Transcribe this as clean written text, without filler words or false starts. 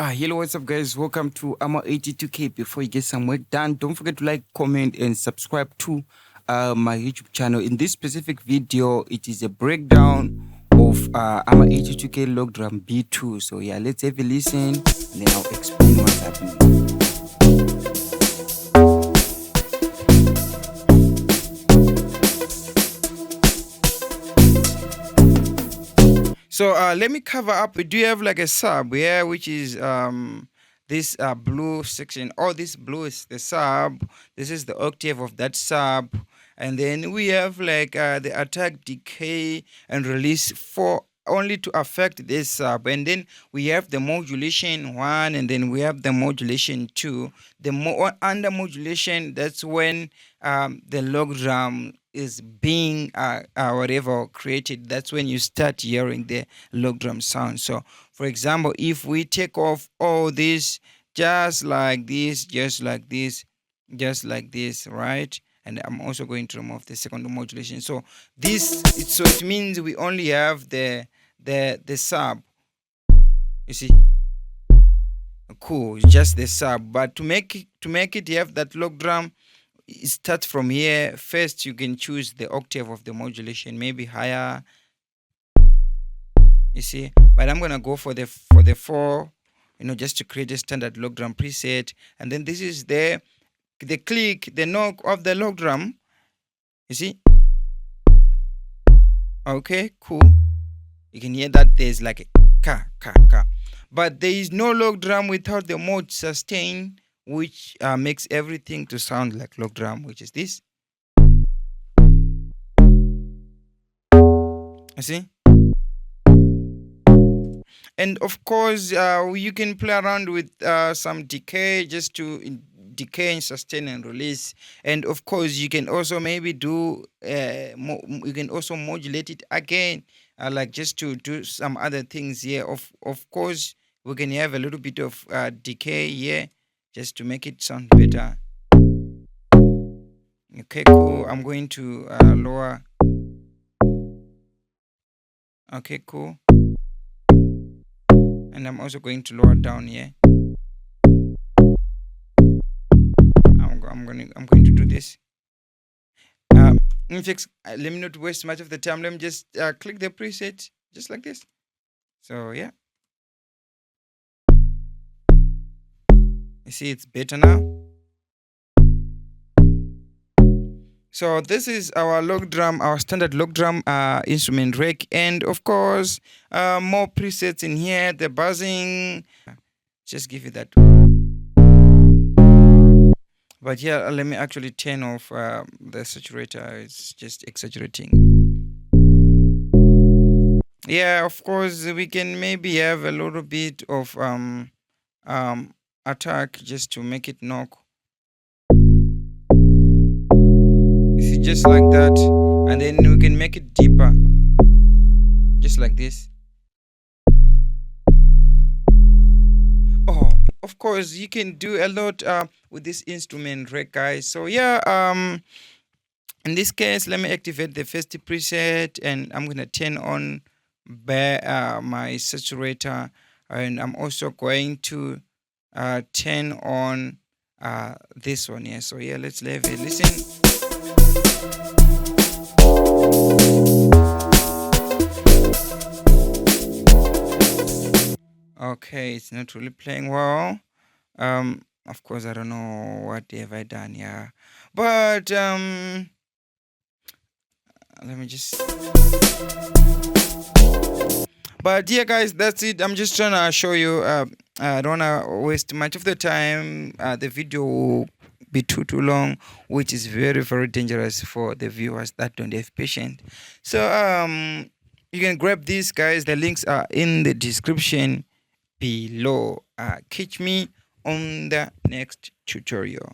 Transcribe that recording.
Hello, what's up, guys? Welcome to Ama82K. Before you get some work done, don't forget to like, comment, and subscribe to my YouTube channel. In this specific video, it is a breakdown of Ama82K logdrum B2. So yeah, let's have a listen, and then I'll explain what's happening. So let me cover up. We do have like a sub here, which is this blue section. All this blue is the sub. This is the octave of that sub. And then we have like the attack, decay, and release for only to affect this sub. And then we have the modulation 1, and then we have the modulation 2. The under modulation, that's when the logdrum is being whatever created. That's when you start hearing the logdrum sound. So for example, if we take off all this, just like this, just like this, just like this, right? And I'm also going to remove the second modulation. So it means we only have the sub, you see. Cool, just the sub. But to make it have that logdrum, it starts from here. First, you can choose the octave of the modulation, maybe higher, you see. But I'm gonna go for the 4, just to create a standard logdrum preset. And then this is the click, the knock of the logdrum, you see. Okay, cool. You can hear that there's like a ka ka ka, but there is no logdrum without the mod sustain, which makes everything to sound like logdrum, which is this. You see? And of course, you can play around with some decay, just to decay and sustain and release. And of course, you can also maybe do you can also modulate it again, like just to do some other things here. Of course, we can have a little bit of decay here, just to make it sound better. Okay, cool. I'm going to lower. Okay, cool. And I'm also going to lower down here. I'm going to do this. In fact, let me not waste much of the time. Let me just click the preset, just like this. So yeah. You see, it's better now. So this is our logdrum, our standard logdrum instrument rack, and of course, more presets in here. The buzzing, just give it that. But yeah, let me actually turn off the saturator. It's just exaggerating. Yeah, of course, we can maybe have a little bit of attack, just to make it knock. You see, just like that. And then we can make it deeper, just like this. Oh, of course, you can do a lot with this instrument rack, guys. So yeah, in this case, let me activate the first preset, and I'm gonna turn on my saturator, and I'm also going to turn on this one here. So yeah, let's have a listen. Okay, it's not really playing well. Of course, I don't know what have I done here, but let me just. But yeah, guys, that's it. I'm just trying to show you. I don't want to waste much of the time. The video will be too long, which is very, very dangerous for the viewers that don't have patience. So you can grab these, guys. The links are in the description below. Catch me on the next tutorial.